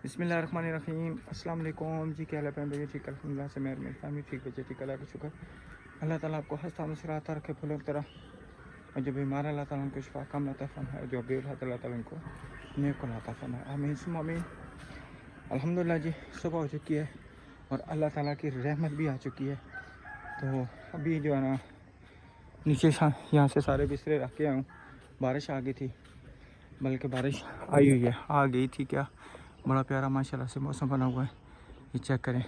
बिस्मिल्लाहिर्रहमानिर्रहीम अस्सलाम वालेकुम जी। क्या हाल है भैया? ठीक अल्हम्दुलिल्लाह से मेरी फैमिली ठीक बच्चे ठीक, अल्लाह का शुक्र। अल्लाह ताला आपको हंसता मुस्कुराता रखे फूलों की तरह। और जो बीमार अल्लाह ताला उनको शिफा काम अता फरमाए, जो बेऔलाद अल्लाह ताला उनको नेक औलाद अता फरमाए, आमीन सुम्मा आमीन। अल्हम्दुलिल्लाह जी, सुबह हो चुकी है और अल्लाह ताला की रहमत भी आ चुकी है। तो अभी जो है ना नीचे यहाँ से सारे बिस्तरे रख के आया हूँ। बारिश आ गई थी, बल्कि बारिश आई हुई है, आ गई थी क्या। बड़ा प्यारा माशाल्लाह से मौसम बना हुआ है, ये चेक करें।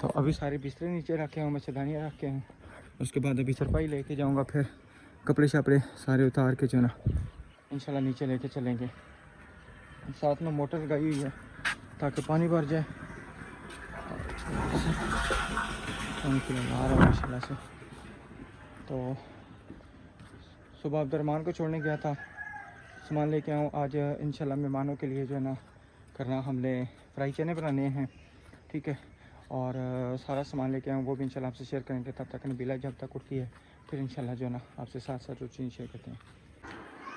तो अभी सारे बिस्तरे नीचे रखे हूँ, मच्छरदानियाँ रखे हैं। उसके बाद अभी सरपाई लेके जाऊँगा, फिर कपड़े शपड़े सारे उतार के जो ना इंशाल्लाह नीचे लेके चलेंगे। साथ में मोटर लगाई हुई है ताकि पानी भर जाए। माशाल्लाह से। तो सुबह अब्दुर्रहमान को छोड़ने गया था, सामान लेके आऊँ आज इंशाल्लाह मेहमानों के लिए जो है ना करना, हमने फ्राई चने बनाने हैं, ठीक है। और सारा सामान लेके आऊँ, वो भी इंशाल्लाह आपसे शेयर करेंगे। तब तक नबीला जब तक उठती है फिर इंशाल्लाह जो है ना आपसे साथ साथ वो चीज़ शेयर करते हैं।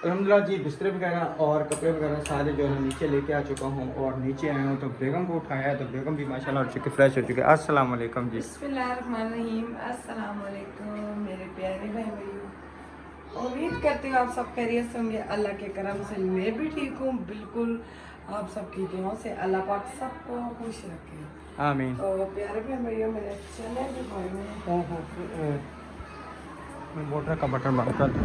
अल्हम्दुलिल्लाह जी, बिस्तर वगैरह और कपड़े वगैरह सारे जो है नीचे लेके आ चुका हूँ और नीचे आया हूँ तो बेगम को उठाया है। तो बेगम भी माशाल्लाह हो चुकी, फ्रेश हो चुके। अस्सलाम वालेकुम जी। बिस्मिल्लाहिर्रहमानिर्रहीम। अस्सलाम वालेकुम मेरे प्यारे भाई बहनों, उम्मीद करती हूँ आप सब खैरियत से होंगे। अल्लाह के करम से मैं भी ठीक हूँ बिल्कुल। आप सबकी दुआओं से अल्लाह पाक सबको खुश रखे। आमीन। तो प्यारे भाई बहनों, मेरे चने भी भाई में मोटर का बटन बंद कर दो।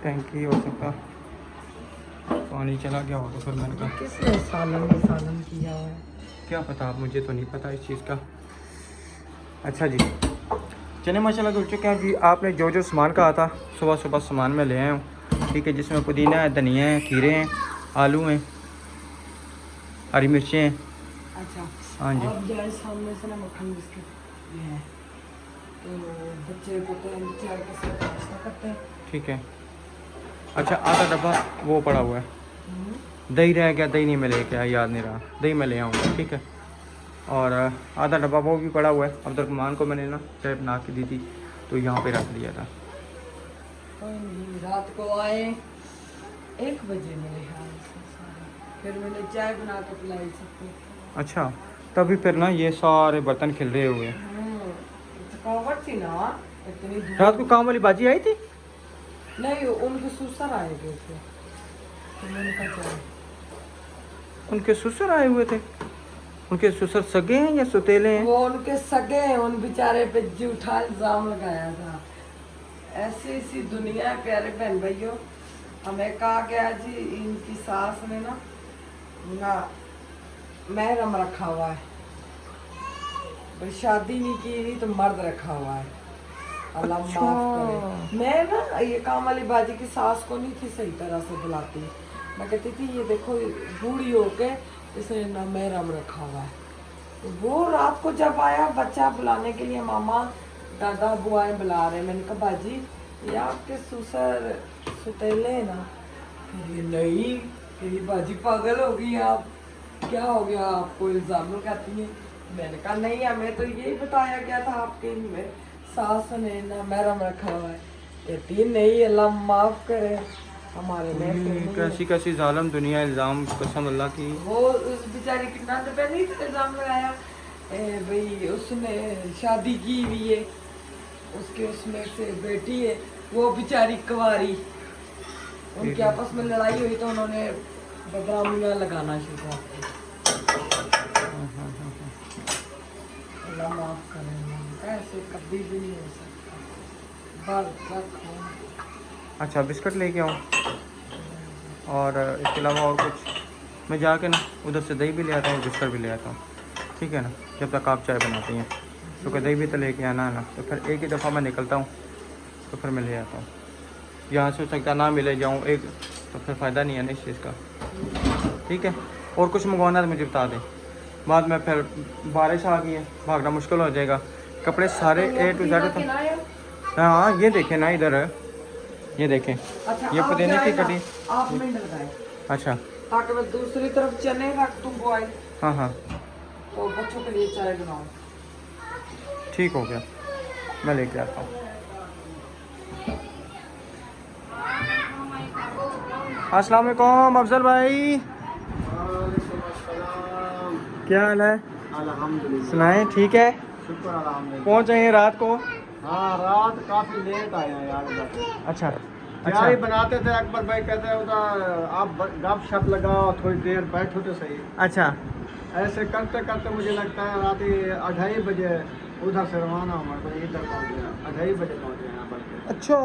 टैंकी हो सकता पानी चला गया हो तो फिर मैंने कहा किसने सालन किया हुआ है। क्या पता, आप मुझे तो नहीं पता इस चीज़ का। अच्छा जी, चने माशाल्लाह धुल चुके हैं जी। आपने जो जो सामान कहा था सुबह सुबह सामान में ले आया हूँ, ठीक है। जिसमें पुदीना है, धनिया है, खीरे हैं, आलू हैं, हरी मिर्चें हैं। अच्छा, हाँ जी, अब जाए सामने से ना मक्खन बिस्किट ये है, तो बच्चे को तो चाय के साथ नाश्ता करते हैं। ठीक है। अच्छा, आधा डब्बा वो पड़ा हुआ है, हम्म। दही रह गया, दही नहीं मैं लेके आया, याद नहीं रहा, दही मैं ले आऊँगा, ठीक है। और आधा डब्बा वो भी पड़ा हुआ है, अब्दुर्रहमान को मैंने ना चाय बना के दी थी तो यहाँ पे रख दिया था। कोई नहीं, रात को आए 1 बजे मेरे ख्याल से फिर मैंने चाय बना के पिलाई सबको। अच्छा, तभी फिर ना ये सारे बर्तन खिल रहे हुए हैं। थकावट थी ना, इतनी रात को धूप। काम वाली बाजी आई थी? नहीं, उनके ससुर आए हुए थे तो मैंने कहा चलो। उनके ससुर आए हुए थे? उनके ससुर सगे हैं या सुतेले हैं? वो उनके सगे हैं, उन बेचारे पे झूठा इल्जाम लगाया था। ऐसी ऐसी दुनिया है प्यारे बहन भाइयों। हमें कहा गया जी इनकी सास ने ना महरम रखा हुआ है, भाई शादी नहीं की, नहीं तो मर्द रखा हुआ है। अल्लाह अच्छा। माफ करे। मैं ना ये काम वाली बाजी की सास को नहीं थी सही तरह से बुलाती। मैं कहती थी ये देखो बूढ़ी होके इसने ना महरम रखा हुआ है। तो वो रात को जब आया बच्चा बुलाने के लिए, मामा दादा बुआएं बुला रहे, मैंने कहा बाजी ये आपके ससुर सुतेले हैं ना। फिर ये नहीं, फिर ये बाजी पागल हो गई आप, क्या हो गया आपको इल्जाम लगाती है। मैंने कहा नहीं, हमें तो यही बताया गया था आपके सास ने ना महरम रखा हुआ है। यकीन नहीं, अल्लाह माफ करे हमारे में से नहीं है। कैसी कैसी जालिम दुनिया, इल्ज़ाम कसम अल्लाह की। वो उस बेचारी की नंद पे नहीं था इल्जाम लगाया, भाई उसने शादी की हुई है, उसके उसमें से बेटी है, वो बेचारी कुंवारी। उनकी आपस में लड़ाई हुई तो उन्होंने बदनामियां लगाना शुरू कर दी। अल्लाह माफ करे, ऐसे कभी भी नहीं हो सकता। बस रखो। अच्छा, बिस्किट लेके आऊँ और इसके अलावा और कुछ? मैं जाके ना उधर से दही भी ले आता हूँ, बिस्किट भी ले आता हूँ, ठीक है ना, जब तक आप चाय बनाती हैं। क्योंकि दही भी तो लेके आना है ना, तो फिर एक ही दफ़ा मैं निकलता हूँ तो फिर मैं ले आता हूँ। यहाँ से हो सकता ना मिले जाऊँ एक, तो फिर फ़ायदा नहीं है ना इस चीज़ का, ठीक है। और कुछ मंगवाना तो मुझे बता दें, बाद में फिर बारिश आ गई है, भागना मुश्किल हो जाएगा। कपड़े सारे A to Z तो हाँ, ये देखें ना इधर, ये देखें, अच्छा, ये आप पुदीने की जाए ना, कटी। आप मिनट लगाए अच्छा, ताकि मैं दूसरी तरफ चने रख दूँ बॉयल, हाँ हाँ, तो बच्चों के लिए चाय बनाऊँ। ठीक हो गया, मैं लेके आता हूँ। अस्सलाम वालेकुम अफजल भाई, क्या हाल है? अल्हम्दुलिल्लाह। सुनाए ठीक है? शुक्र अल्हम्दुलिल्लाह। पहुंच गए रात को? हाँ रात काफी लेट आया यार उधर। अच्छा चाय बनाते थे अकबर भाई, कहते हैं उधर आप गप शप लगाओ थोड़ी देर बैठो तो सही। अच्छा ऐसे करते करते मुझे लगता है रात 2:30 बजे उधर से रवाना हुआ तो इधर पहुँच गया, 2:30 बजे पहुँचे यहाँ पर। अच्छा,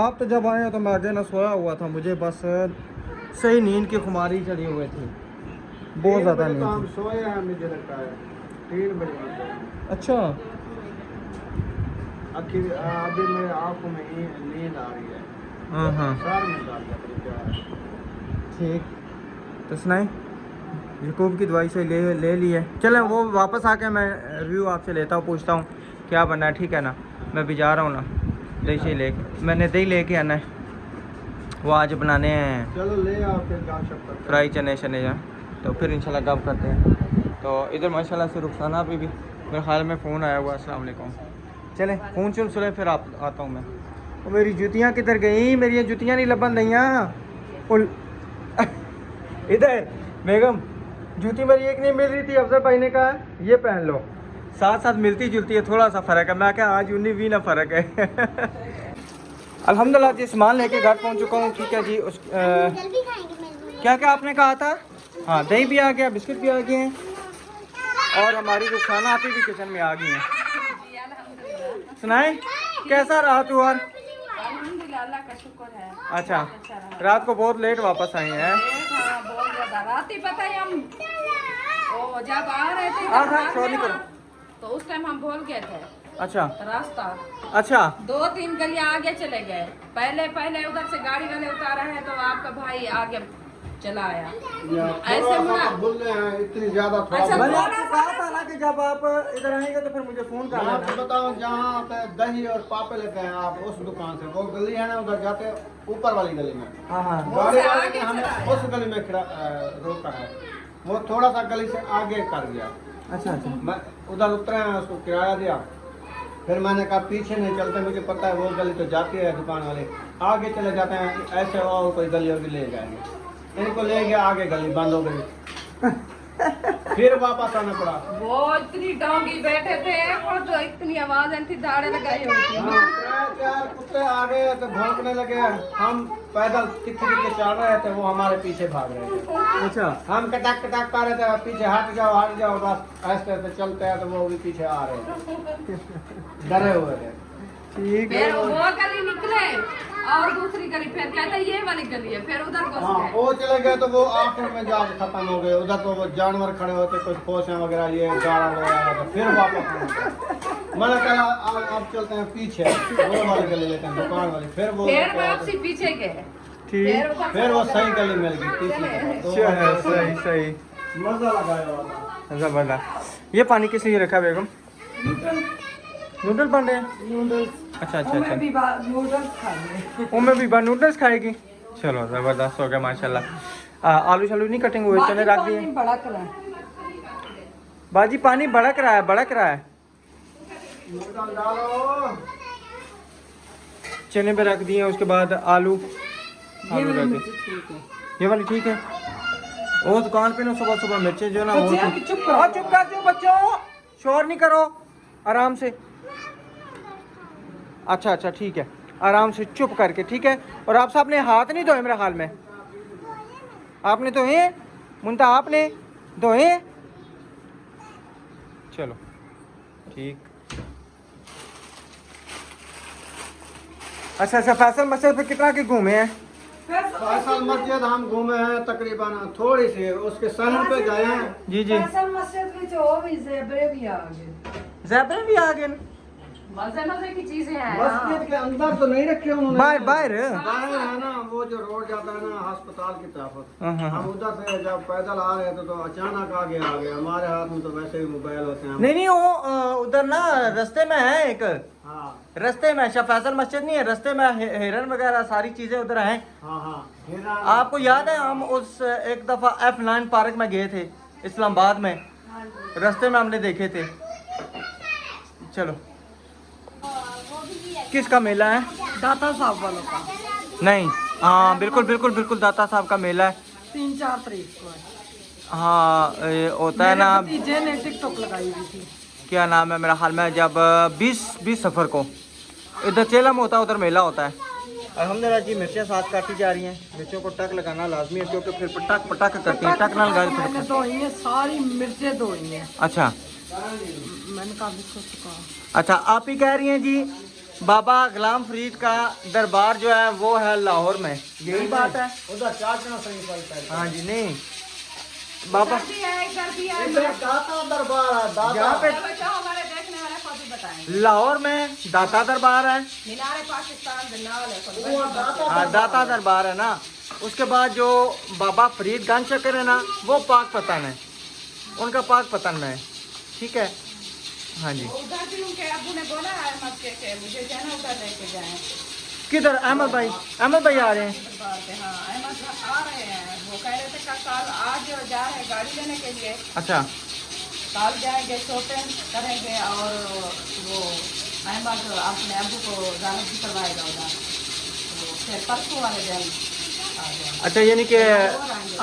आप तो जब आए तो मैं आगे ना सोया हुआ था, मुझे बस सही नींद की खुमारी चढ़ी हुई थी, बहुत ज़्यादा 3 बजे तो हम नींद थी। सोए हैं, मुझे लगता है 3 बजे हम सोए हैं। अच्छा अभी मेरे आँखों में नींद आ रही है, हाँ हाँ सर में डाल दिया क्या है। ठीक, तो सुनाए यकूब की दवाई से ले ली है। चले वो वापस आके मैं रिव्यू आपसे लेता हूँ, पूछता हूँ क्या बनना है, ठीक है ना? मैं भी जा रहा हूँ ना, दही से लेके, मैंने दही लेके आना है, वो आज बनाने हैं चलो ले आओ फिर गप शप करते हैं। फ्राई चने शने जा, तो फिर इंशाल्लाह गप करते हैं। तो इधर माशाल्लाह से रुखसाना पे भी मेरे ख्याल में फ़ोन आया हुआ, अस्सलाम वालेकुम। चलें फ़ोन चुन सुने फिर आप आता हूँ मैं। और मेरी जूतियाँ किधर गई? मेरी ये जूतियाँ नहीं लबन दैयाँ इधर बेगम, जूती मेरी एक नहीं मिल रही थी, अफजल भाई ने कहा ये पहन लो, साथ साथ मिलती जुलती है, थोड़ा सा फ़र्क है। मैं क्या आज 19-20 ना फ़र्क है। अल्हम्दुलिल्लाह जी सामान लेके घर पहुंच चुका हूँ, ठीक है जी। क्या क्या आपने कहा था? हाँ दही भी आ गया, बिस्किट भी आ गए हैं, और हमारी रुखसाना आपी भी किचन में आ गई हैं। सुनाए कैसा रहा त्योहार? अल्हम्दुलिल्लाह, अल्लाह का शुक्र है। अच्छा, रात को बहुत लेट वापस आई हैं? हाँ, बहुत ज्यादा रात ही पता है हम ओ जब आ रहे थे हाँ, इधर हाँ, शोर नहीं भागने करो। ना, तो उस टाइम हम भूल गए थे अच्छा रास्ता। अच्छा 2-3 गलियां आगे चले गए, पहले उधर से गाड़ी वाले उतारा है तो आपका भाई आगे चला आया। ऐसे थोड़ा मुड़ा। सा भूल रहे हैं, इतनी ज्यादा थोड़ा अच्छा, मैंने बहुत। आपको कहा था ना कि जब आप इधर आएंगे तो फिर मुझे फ़ोन कर मैं आपको लेना। बताऊं, जहाँ पे दही और पापे लेते हैं आप उस दुकान से, वो गली है ना उधर जाते हैं ऊपर वाली गली में, हाँ हाँ गाड़ी से वाले आगे ने हमें चला है। उस गली में रोका है, वो थोड़ा सा गली से आगे कर दिया। अच्छा अच्छा मैं उधर उतरे हैं, उसको किराया दिया, फिर मैंने कहा पीछे नहीं चलते, मुझे पता है वो गली तो जाती है दुकान वाले, आगे चले जाते हैं, ऐसे और कोई गली होगी ले जाएंगे। इनको ले गया, आगे गली बंद हो गई। फिर वापस आना पड़ा। वो इतनी डोंगी बैठे थे और जो इतनी आवाज थी, दाड़े लगाई हुई थी। हाँ, 3-4 कुत्ते आ गए तो भौंकने लगे, हम पैदल तिक्के चल रहे थे, वो हमारे पीछे भाग रहे थे। अच्छा हम कटाक कटाक कर रहे थे, पीछे हट जाओ बस, ऐसे ऐसे चलते हैं तो वो भी पीछे आ रहे थे, डरे हुए थे। ठीक है। फिर वो गली निकले और दूसरी गली, फिर कहते ये वाली गली है, फिर उधर घुस हाँ गए। वो चले गए तो वो आखिर में जाके खत्म हो गए, उधर तो वो जानवर खड़े होते, कुछ पोछे वगैरह लिए गाड़ा वगैरह तो फिर वापस आना पड़ा। मैंने कहा अब चलते हैं पीछे, वो वाली गली लेते हैं दुकान वाली, फिर वो फिर वापसी पीछे गए। ठीक फिर वो सही गली मिल गई तीसरी। चलो, सही सही, मजा लगाया हुआ था। जबरदस्त। ये पानी किस लिए रखा है बेगम? नूडल बन रहे हैं? नूडल्स, अच्छा अच्छा मैं अच्छा, भी नूडल्स खाने। उनमें भी नूडल्स खाएगी? चलो ज़बरदस्त हो गया माशाल्लाह। आलू शालू नहीं कटिंग हुए, चने रख दिए? बड़ा करा बाजी पानी भड़क रहा है, भड़क रहा है। नूडल डालो। चने पे रख दिए, उसके बाद आलू ये आलू वाली रख मिर्च दिए। ठीक है। ये वाली ठीक है। वो दुकान पे ना सुबह सुबह मिर्चें जो है ना वो बच्चे आप चुप करो। हाँ, चुप कर दो बच्चों, शोर नहीं करो, आराम से। अच्छा अच्छा ठीक है, आराम से चुप करके, ठीक है। और आप साहब ने हाथ नहीं धोए मेरे ख्याल में? आपने धोए? मुंता आपने धोए? चलो ठीक। अच्छा अच्छा, फैसल मस्जिद पे कितना के घूमे हैं? फैसल मस्जिद हम घूमे हैं तकरीबन थोड़ी सी, उसके सहन पे गए हैं। जी जी, फैसल मस्जिद में जो भी ज़ेबरे भी आ गए। ज़ेबरे भी आ गए? मजे मजे की चीजें हैं। मस्जिद के अंदर तो नहीं रखे उन्होंने, बाहर बाहर? बाहर है ना, वो जो रोड जाता है ना अस्पताल की तरफ, हाँ, हाँ, हम उधर से जब पैदल आ रहे थे तो अचानक आगे आ गए, हमारे हाथ में तो वैसे ही मोबाइल होते हैं। नहीं नहीं, वो उधर ना रास्ते में है एक, हाँ रास्ते में शाह फैसल मस्जिद नहीं है, रास्ते में हिरन वगैरह सारी चीजें उधर हैं। हाँ हाँ हिरन। आपको याद है हम उस एक दफा F9 पार्क में गए थे इस्लामाबाद में, रास्ते में हमने देखे थे। चलो, किसका मेला है? दाता साहब वालों का नहीं, हाँ बिल्कुल बिल्कुल बिल्कुल, दाता साहब का मेला है। 3-4 तारीख को है। हाँ ये होता है मेरे ना, भतीजे ने टिकटॉक लगाई हुई थी। क्या नाम है मेरा हाल में, जब 20 सफ़र को इधर चेलम होता है, उधर मेला होता है। अल्हम्दुलिल्लाह जी, मिर्चें साथ काटी जा रही हैं। मिर्चों को टक लगाना लाजमी है, क्योंकि फिर पटाख पटाख करती हैं, टक ना लगा तो मैंने धोई है, सारी मिर्चें धोई हैं। अच्छा मैंने कहा इसको सुखा। अच्छा, आप ही कह रही हैं जी बाबा गुलाम फरीद का दरबार जो है वो है लाहौर में, यही बात है? उधर चाचना सही पड़ता है। हाँ जी, नहीं बाबा इधर भी है, इधर भी है। इधर दाता दरबार है, दाता। यहाँ पे चलो जाओ, हमारे देखने वाले को भी बताएं। लाहौर में दाता दरबार है। मीनारे पाकिस्तान बिनाल है, कोई वो दाता हाँ, दाता दरबार है ना। उसके बाद जो बाबा फरीद गंज चक्कर है ना, वो पाक पतन है, उनका पाक पतन में है। ठीक है, हाँ जी। उधर भी उनके अब्बू ने बोला है मत के मुझे जो है ना उधर लेके जाएं किधर? अहमद भाई, अहमद भाई आ रहे हैं। दरबार पे। हाँ अहमद आ रहे हैं, वो कह रहे थे कल आज जा रहे हैं गाड़ी लेने के लिए, अच्छा कल जाएंगे शॉपिंग करेंगे और वो अहमद अपने अब्बू को जाना भी करवाएगा उधर, तो फिर परसों वाले दिन आ जाएंगे। अच्छा, यानी कि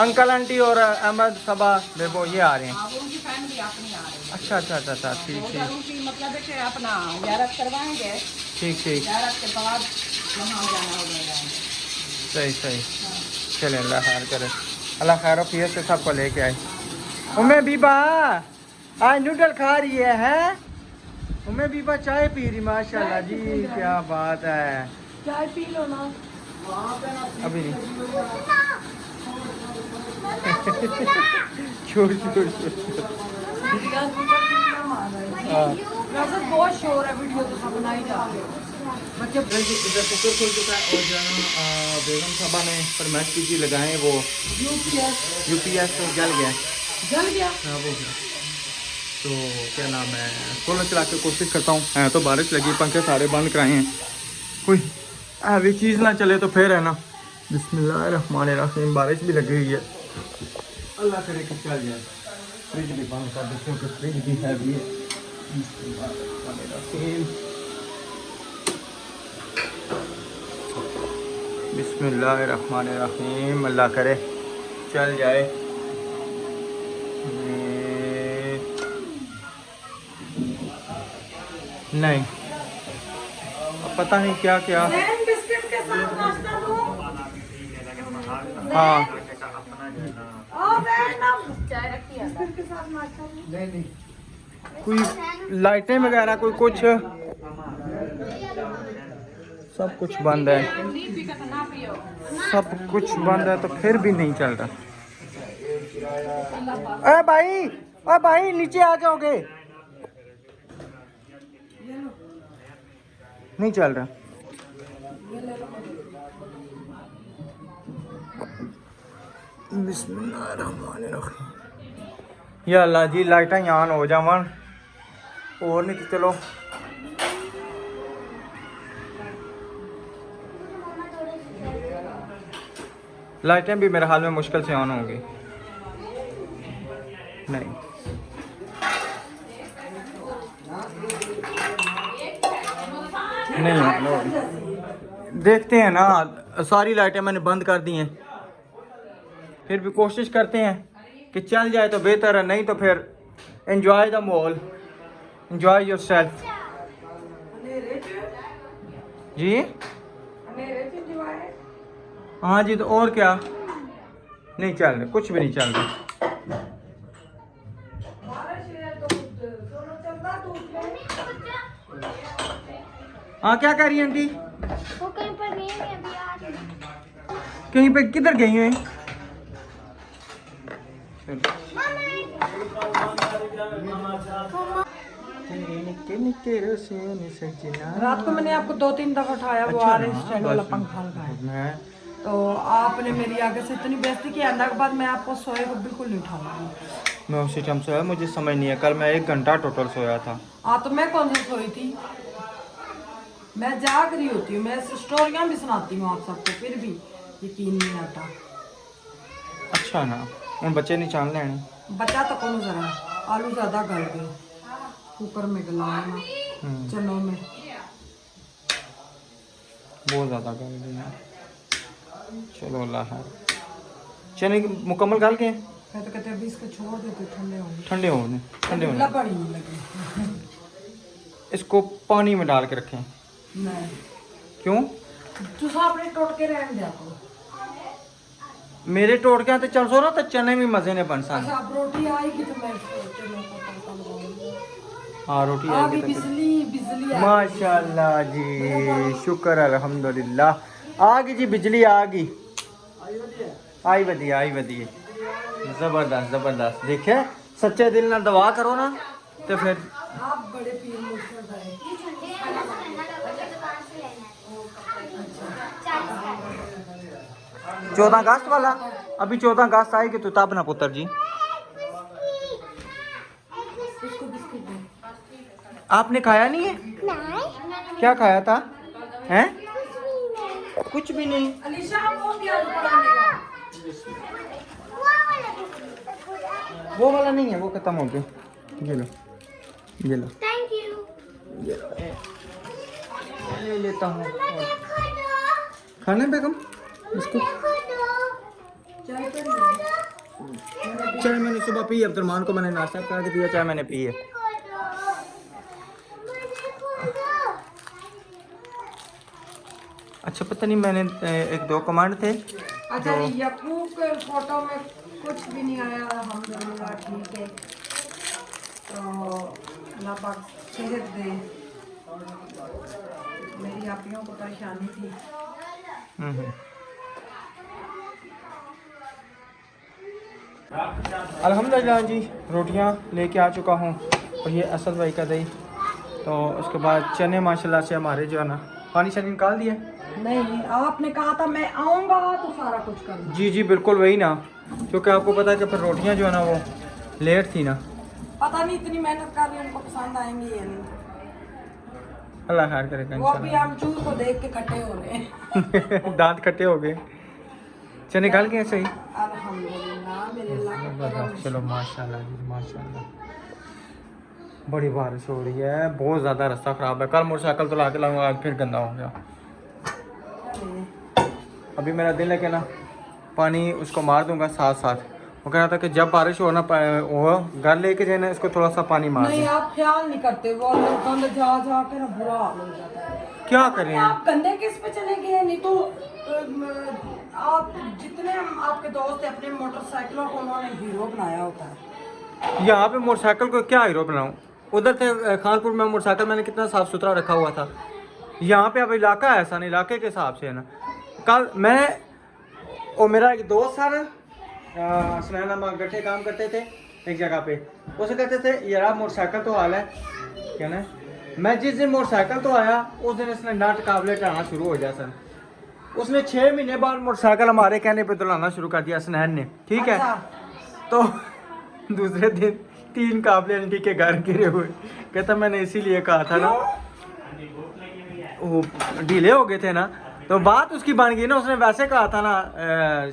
अंकल आंटी और अहमद सबा देखो ये आ रहे हैं। हाँ वो उनकी फैमिली अपनी आ रही है, अच्छा अच्छा अच्छा अच्छा, तो ठीक उधर ठीक उनकी मतलब है कि अपना ज़ियारत करवाएंगे, ठीक ठीक, ज़ियारत के बाद वहाँ जाना होगा जाएंगे। सही सही। चले, अल्लाह खैर करे, अल्लाह खैर फिर से सबको लेके आए। उम्मे बीबा आज नूडल खा रही है? उम्मे बीबा चाय पी रही, माशाल्लाह जी, क्या बात है। चाय पी लो ना। अभी नहीं छोड़ छोड़ छोड़। हाँ वैसे बहुत शोर है, वीडियो तो सब बनाई जाती है। बच्चे इधर कुकर खुल चुका है और जो है ना बेगम साहबा ने फरमाइश की थी लगाएं, वो यूपीएस तो जल गया। जल गया। खराब हो गया, तो क्या नाम है, सोलर चला के कोशिश करता हूँ। है तो बारिश लगी, पंखे सारे बंद कराए हैं, कोई हैवी चीज़ ना चले तो फिर है ना। बिस्मिल्लाहिर्रहमानिर्रहीम, बारिश भी लगी हुई है, अल्लाह करे कि चल जाए। फ्रिज भी बंद कर दो क्योंकि फ्रिज भी हैवी है। बिस्मिल्लाहिर्रहमानिर्रहीम, अल्लाह करे चल जाए। नहीं, अब पता नहीं क्या क्या। बिस्किट के साथ नाश्ता दो। हाँ चाय रखी है बिस्किट के साथ नाश्ता दो। नहीं नहीं, कोई लाइटें वगैरह कोई कुछ, सब कुछ बंद है, ना पियो। सब कुछ बंद है, तो फिर भी नहीं चल रहा। अरे भाई, अरे भाई नीचे आ जाओगे, नहीं चल रहा। बिस्मिल्लाहिर्रहमानिर्रहीम, या अल्लाह जी लाइटां ऑन हो जावन, और नहीं तो चलो लाइटें भी मेरे हाल में मुश्किल से ऑन होंगी। नहीं नहीं ऑन होगी। देखते हैं ना, सारी लाइटें मैंने बंद कर दी हैं, फिर भी कोशिश करते हैं कि चल जाए तो बेहतर है, नहीं तो फिर enjoy the mall, enjoy yourself. जी हाँ जी, तो और क्या, नहीं चल रहा, कुछ भी नहीं चल रहा। हाँ क्या कर रही है आंटी? वो कहीं पर गई है अभी आज। कहीं पे किधर गई हैं? रात को मैंने आपको 2-3 दफा उठाया, वो अच्छा ऑरेंज स्टैंड वाला पंखा लगाया, मैं तो आपने मेरी आगे से इतनी बेइज्जती की। अंदर के बाद मैं आपको सोए को बिल्कुल नहीं उठाऊंगी। मैं उसी टाइम सोया, मुझे समझ नहीं है, कल मैं 1 घंटा टोटल सोया था। हाँ तो मैं कौन सी सोई थी? मैं जाग रही होती हूँ, मैं स्टोरियाँ भी सुनाती हूँ आप सबको, फिर भी यकीन नहीं आता। अच्छा ना, उन बच्चे नहीं चाल लेने। बचा तो कौन जरा, आलू ज़्यादा गल गए, कुकर में गलाया ना, चनों में। बहुत ज़्यादा गर्म है यार। चलो अल्लाह है। चने मुकम्मल गाल के मैं तो कहते अभी इसको छोड़ दे तो ठंडे होंगे। ठंडे होने लपड़ी नहीं लगे। इसको पानी में डाल के रखें। नहीं क्यों? तू सामने टोट के रहने दे आपको। मेरे टोट के आते चल सो ना तो चने भी मजे ने बन सा। अच्छा अब रोटी आएगी तो मैं चलो को तड़का लगाऊंगी। हाँ रोटी अभी आएगी तो बिजली आ माशाल्लाह जी, शुक्र अल्हम्दुलिल्लाह। आ गई जी बिजली आ गई। आई वधी जबरदस्त जबरदस्त। देखे सच्चे दिल ना दवा करो ना तो फिर आप बड़े पीर मुर्शिद है। 14 अगस्त वाला अभी 14 अगस्त आएगी तो तब ना पुत्र जी। इसको बिस्किट दे। आपने खाया नहीं है? क्या खाया था? हैं? कुछ भी नहीं। अलीशा वो क्या पढ़ाने का? वो वाला नहीं है, वो खत्म हो गया। ये लो थैंक यू। ये लो ले लेता हूँ। खाने बेगम इसको चाय पड़ी चाय मैंने सुबह पी, अब्दुलरमान को मैंने नाश्ता करा के दिया, चाय मैंने पी है। अच्छा पता नहीं मैंने एक दो कमांड थे। अच्छा यकूब के फोटो में कुछ भी नहीं आया अल्हम्दुलिल्लाह ठीक है। तो अल्लाह पाक सेहत दे। मेरी आपियों को परेशानी थी। अल्हम्दुलिल्लाह जी रोटियां लेके आ चुका हूँ और ये असद भाई का दही। तो उसके बाद चने माशाल्लाह से हमारे जो है ना पानी शानी निकाल दिया। नहीं आपने कहा था मैं आऊंगा तो सारा कुछ कर दूंगा। जी बिल्कुल वही ना, क्योंकि आपको पता है कि फिर रोटियां जो है ना वो लेट थी ना। पता नहीं इतनी मेहनत कर रही उनको पसंद आएंगी या नहीं। अल्लाह खैर करेगा वो अभी हम चूर को देख के कट्टे हो रहे हैं। इंशाल्लाह। दांत खट्टे हो गए। चने निकाल गए सही। अल्हम्दुलिल्लाह मेरे अल्लाह का करम। चलो माशाल्लाह जी माशाल्लाह। बड़ी बारिश हो रही है, बहुत ज़्यादा रास्ता ख़राब है। कल मोटरसाइकिल तो ला के लाऊंगा, आज फिर गंदा हो गया। अभी मेरा दिल है कि ना पानी उसको मार दूंगा साथ साथ। वो कह रहा था कि जब बारिश हो ना वो घर लेके जाना इसको थोड़ा सा पानी मार नहीं दें। आप ख्याल नहीं करते वो गंद जा जा के ना बुरा हाल हो जाता है। क्या करें? आप गंदे किस पे चले गए? नहीं तो आप जितने आपके दोस्त हैं अपने मोटरसाइकिलों को उन्होंने हीरो बनाया होता है। यहाँ पे मोटरसाइकिल को क्या हीरो बनाऊँ? उधर थे खानपुर में मोटरसाइकिल मैंने कितना साफ़ सुथरा रखा हुआ था। यहाँ पे अब इलाका है ऐसा नहीं, इलाके के हिसाब से है ना। कल मैं और मेरा एक दोस्त था ना सुनैना में गट्ठे काम करते थे एक जगह पे। उसे कहते थे यार मोटरसाइकिल तो हाल है क्या ना। मैं जिस दिन मोटरसाइकिल तो आया उस दिन इसने नट काबले टाना शुरू हो गया सर। उसने 6 महीने बाद मोटरसाइकिल हमारे कहने पे दुलाना शुरू कर दिया सुनैन ने, ठीक है। तो दूसरे दिन 3 काबले आंटी के घर गिरे हुए। कहता मैंने इसीलिए कहा था ना, वो ढीले हो गए थे ना। तो बात उसकी बन गई ना, उसने वैसे कहा था ना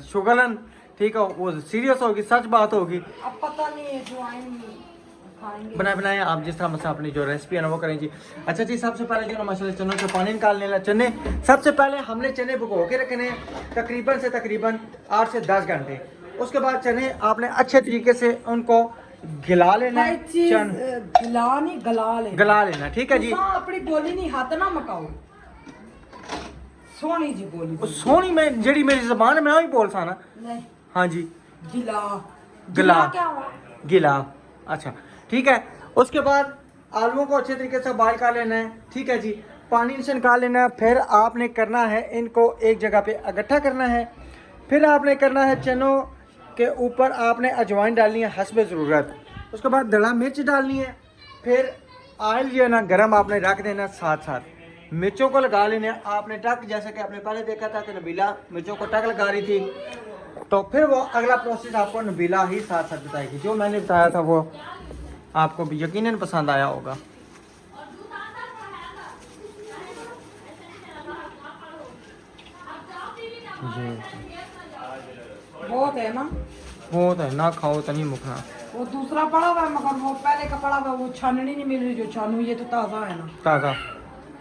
शुगलन, ठीक है वो सीरियस होगी, सच बात होगी। अब पता नहीं है ज्वाइन खाएंगे बनाए आप जिस तरह मतलब अपनी जो रेसिपी है ना वो करें जी। अच्छा जी सबसे पहले जो ना मसाले चनों से पानी निकाल लेना। चने सबसे पहले हमने चने भिगो के रखने तकरीबन से तकरीबन 8 से 10 घंटे। उसके बाद चने आपने अच्छे तरीके से उनको गिला लेना है। गला लेना, ठीक है जी। अपनी बोली नहीं हाथ ना मकाओ। सोनी जी बोली सोनी में जेड़ी मेरी जबान है मैं वही बोल सा ना। नहीं हाँ जी गिला क्या हुआ? गिला, अच्छा ठीक है। उसके बाद आलूओं को अच्छे तरीके से बॉयल कर लेना है, ठीक है जी। पानी से निकाल लेना है। फिर आपने करना है इनको एक जगह पे इकट्ठा करना है। फिर आपने करना है चनों के ऊपर आपने अजवाइन डालनी है हस्बे ज़रूरत। उसके बाद दड़ा मिर्च डालनी है। फिर ऑयल जो है ना गर्म आपने रख देना, साथ साथ मिर्चों को लगा लेना है आपने टक, जैसे कि आपने पहले देखा था कि नबीला मिर्चों को टक लगा रही थी। तो फिर वो अगला प्रोसेस आपको नबीला ही साथ साथ बताएगी। जो मैंने बताया था वो आपको भी यकीनन पसंद आया होगा। बहुत है ना, बहुत है ना, खाओ तो नहीं मुखना। वो दूसरा पड़ा हुआ है मगर वो पहले का पड़ा हुआ है, वो छाननी नहीं मिल रही जो छानू। ये तो ताज़ा है ना, ताज़ा।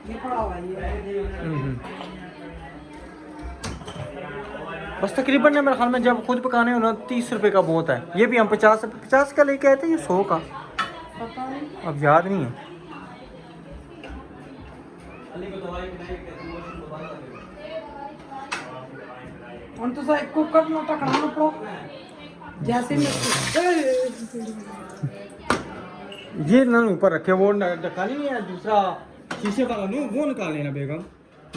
ये पड़ा हुआ है ये। बस तकरीबन मेरे ख्याल में जब खुद पकाने हो ना 30 रुपये का बहुत है। ये भी हम 50 का लेके आए थे, ये 100 का, पता नहीं। अब याद नहीं है। हम तो सर कुकर में टकराना पड़ो जैसे में ये ना ऊपर रखे, वो ढका नहीं है दूसरा शीशे वाला, नहीं वो निकाल लेना बेगम।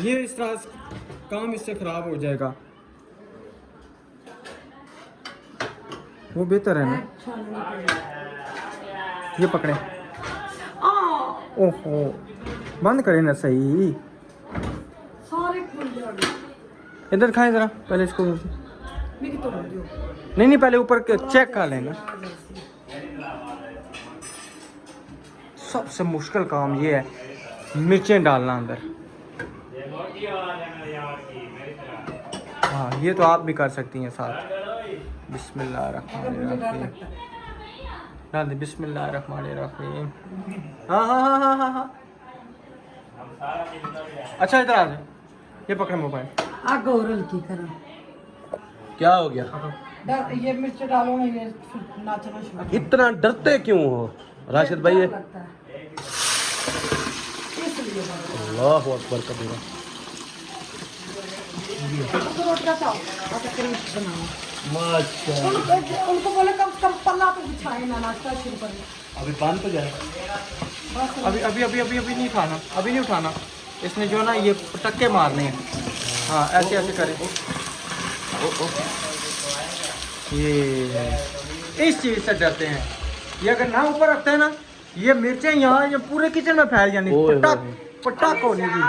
ये इस तरह काम इससे खराब हो जाएगा, वो बेहतर है ना। ये पकड़े, ओहो बंद करें ना सही। सारे खुल जाएंगे। इधर खाएं जरा पहले इसको। मैं तो बोल दियो नहीं पहले ऊपर के चेक कर लेना। सबसे मुश्किल काम ये है मिर्चें डालना अंदर। हाँ ये तो आप भी कर सकती हैं साथ। बिस्मिल्लाहिर्रहमानिर्रहीम डाल दे, बिस्मिल्लाहिर्रहमानिर्रहीम। हाँ हाँ हाँ हाँ हाँ हाँ। अच्छा इधर आ जाए, ये पकड़े मोबाइल। आग और हल्की करो। क्या हो गया? ये मिर्च डालो ना, ये नाचना शुरू इतना डरते क्यों हो राशिद भाई? लगता है इसलिए अल्लाह अकबर कबीरा। रोटियां चाहो अच्छा क्रंच बनाओ। माशाल्लाह। उनको बोले कम से कम पल्ला पे बिछाए ना, नाश्ता शुरू करें। अभी पान तो जाए। बस अभी अभी अभी अभी अभी नहीं उठाना, अभी नहीं उठाना। इसने जो ना ये पटक्के मारने हैं। हाँ ऐसे ऐसे करें। ये इस चीज़ से डरते हैं। ये अगर ना ऊपर रखते हैं ना, ये मिर्चें यहाँ ये पूरे किचन में फैल जानी। पटाख होने की।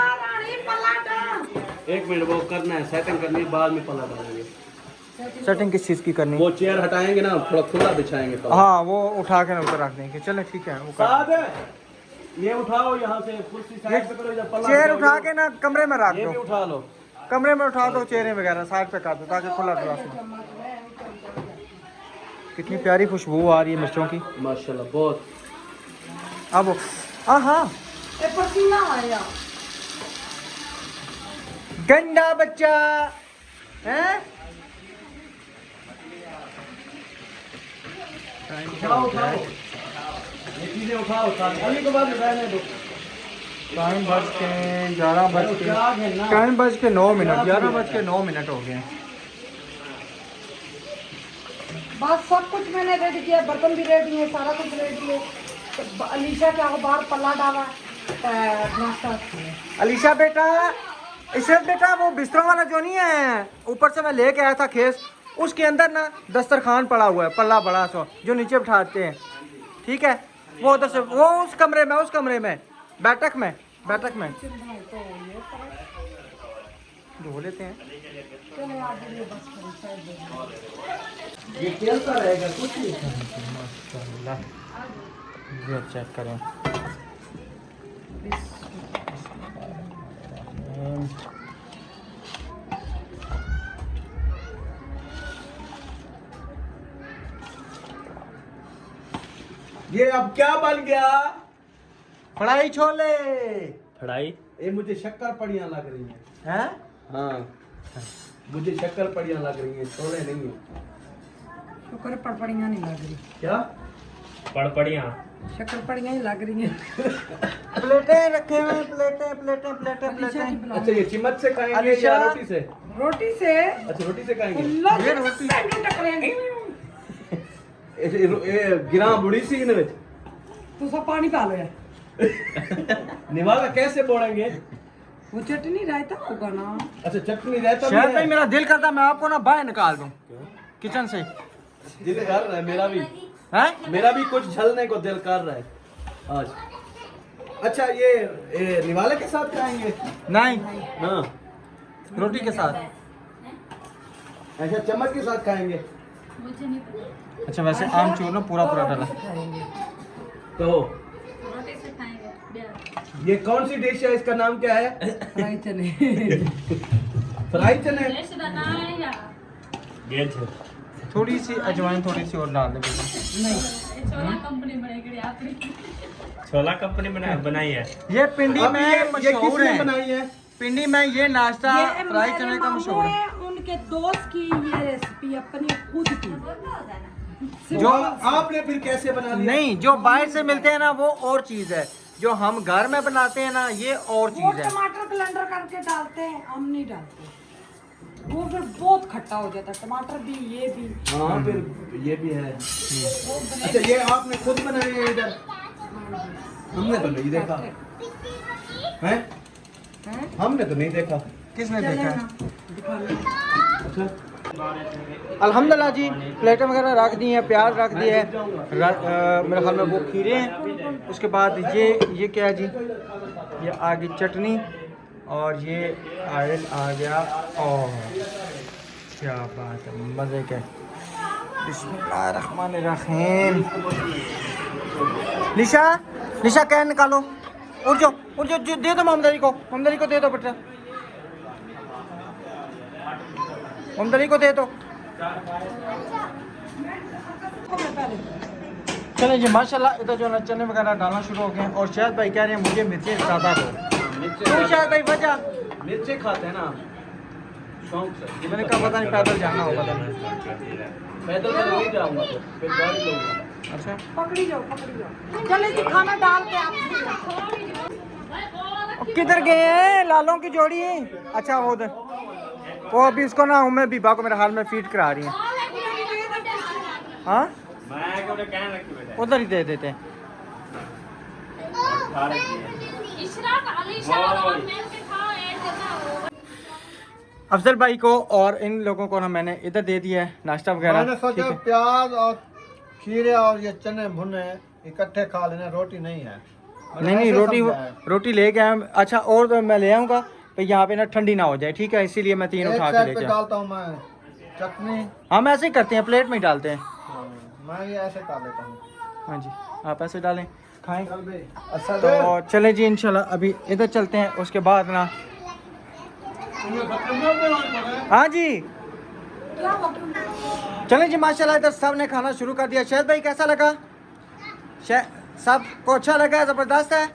एक मिनट, वो करना है, सेटिंग करनी है, बाद में पल्ला डालेंगे। सेटिंग किस चीज़ की करनी? वो चेयर हटाएंगे ना, थोड़ा खुला बिछाएंगे पल्ला। हाँ वो उठा के ना ऊपर रख देंगे। चलो ठीक है वो कर। ये उठाओ यहाँ से, कुर्सी साइड पे करो, इधर पल्ला चेयर बिछाओगे। उठा के ना कमरे में रख ये भी दो, उठा लो। कमरे में उठा दो चेहरे वगैरह साइड पे कर दो ताकि खुला गिलास हो। कितनी प्यारी खुशबू आ रही है मिर्चों की माशाल्लाह बहुत। अब। हाँ ये पसीना आया। गंदा बच्चा है। उठाओ उठाओ, ये चीजें उठाओ सारी। अभी के बाद रहने दो। टाइम बज के 9 मिनट 11:09 हो गए। बस सब कुछ मैंने रेडी किया, बर्तन भी रेडी है, सारा कुछ रेडी है। तो अलीशा क्या हो बाहर पल्ला डाला नाश्ता। अलीशा बेटा, इशरत बेटा, वो बिस्तरों वाला जो नहीं है ऊपर से मैं लेके आया था खेस, उसके अंदर ना दस्तरखान पड़ा हुआ है, पल्ला बड़ा सा जो नीचे बिठाते हैं। ठीक है वो उधर से, वो उस कमरे में बैठक में धो लेते हैं। ये कैसा रहेगा कुछ नहीं। माशाल्लाह ये चेक करें। ये अब क्या बन गया? फ्राई छोले। फ्राई? ये मुझे शक्कर पड़ियाँ लग रही हैं। हैं? हाँ मुझे शक्कर पड़ियाँ लग रही हैं, छोले नहीं है। शक्कर पड़पड़ियाँ नहीं लग रही। क्या पड़पड़ियाँ? शक्कर पड़ियाँ ही लग रही हैं। प्लेटें रखे हुए, प्लेटें। अच्छा ये चम्मच से खाएंगे अलीशा? या रोटी से? रोटी से अच्छा रोटी से खाएंगे। ये रोटी। टकरेंगे ये गिरा बुढ़ी सी इन विच तू सब पानी पा लो यार। निवाला कैसे बोलेंगे? वो चटनी रायता होगा ना। अच्छा चटनी रहता भी शायद भाई है। मेरा दिल करता मैं आपको ना बाहर निकाल दूं किचन से। दिल कर रहा है मेरा भी, हैं? मेरा भी कुछ झलने को दिल कर रहा है आज। अच्छा ये निवाले के साथ खाएंगे? नहीं, हाँ रोटी के साथ। अच्छा चम्मच के साथ खाएंगे? अच्छा वैसे आमचूर ना पूरा डाला। तो ये कौन सी डिश है, इसका नाम क्या है? फ्राई चने। फ्राई चने। थोड़ी सी अजवाइन थोड़ी सी और डाल दे बेटा। छोला कंपनी बनाई है। ये पिंडी अब में ये मशहूर किसने है। बनाई है? पिंडी में ये नाश्ता ये फ्राई मेरे चने का मामू मशहूर है। हैं, के दोस्त की ये रेसिपी अपनी खुद की। जो आपने फिर कैसे बना लिया? नहीं, जो बाहर से मिलते हैं ना वो और चीज़ है, जो हम घर में बनाते हैं ना ये और वो चीज़ है। टमाटर ब्लेंडर करके डालते हैं, हम नहीं डालते। वो फिर बहुत खट्टा हो जाता है, टमाटर भी ये भी। हाँ फिर ये भी है। अच्छा ये आपने खुद बनाए हैं इधर? हमने तो नहीं देखा है, हमने तो नहीं देखा। किसने देखा है? अच्छा अल्हम्दुलिल्लाह जी, प्लेटें वगैरह रख दी हैं, प्याज रख दिए हैं, मेरे ख्याल में वो खीरे हैं। उसके बाद ये क्या है जी, ये आ गई चटनी और ये ऑयल आ गया। और क्या बात है, मज़े के। बिस्मिल्लाहिर्रहमानिर्रहीम। निशा निशा कैन निकालो, उठ जाओ दे दो मोमदरी को दे दो बेटा, मोमदरी को दे दो। चले जी माशाल्लाह, इधर जो है चने वगैरह डालना शुरू हो गए हैं। और शायद भाई कह रहे हैं मुझे मिर्ची ज़्यादा दो। क्यों शायद भाई वजह? मिर्चे खाते हैं ना शौक से। मैंने कहा पता नहीं पैदल जाना होगा था। पैदल तो नहीं जाऊंगा, फिर गाड़ी लूंगा। अच्छा पकड़ी जाओ। चले जी खाना डाल के आप किधर गए हैं लालों की जोड़ी? अच्छा वो उधर, वो अभी उसको ना उम्र बीबा को मेरे हाल में फीड करा रही हैं। हाँ उधर ही दे देते हैं। अफजल भाई को और इन लोगों को ना मैंने इधर दे दिया है नाश्ता मैंने वगैरह। सोचा प्याज और खीरे और ये चने भुने इकट्ठे खा लेना, रोटी नहीं है। मैंने नहीं ऐसे रोटी समझा है। रोटी ले गए हम। अच्छा और तो मैं ले आऊँगा तो यहाँ पे ना ठंडी ना हो जाए, ठीक है, इसीलिए मैं तीन एक उठा के साइड लेके पे आया। डालता हूँ मैं चटनी। हम ऐसे ही करते हैं, प्लेट में ही डालते हैं। मैं ये ऐसे डाल लेता हूँ। हाँ जी आप ऐसे डालें, खाएं। चल बे। अच्छा तो चले जी इंशाल्लाह अभी इधर चलते हैं। उसके बाद ना हाँ जी चले जी माशाल्लाह इधर सब ने खाना शुरू कर दिया। शायद भाई कैसा लगा? सबको अच्छा लगा? ज़बरदस्त है,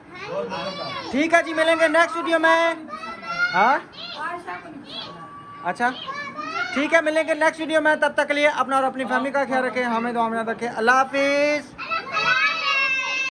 ठीक है जी, मिलेंगे नेक्स्ट वीडियो में। हाँ अच्छा ठीक है, मिलेंगे नेक्स्ट वीडियो में। तब तक के लिए अपना और अपनी फैमिली का ख्याल रखें, हमें दुआ में याद रखें। अल्लाह हाफिज़।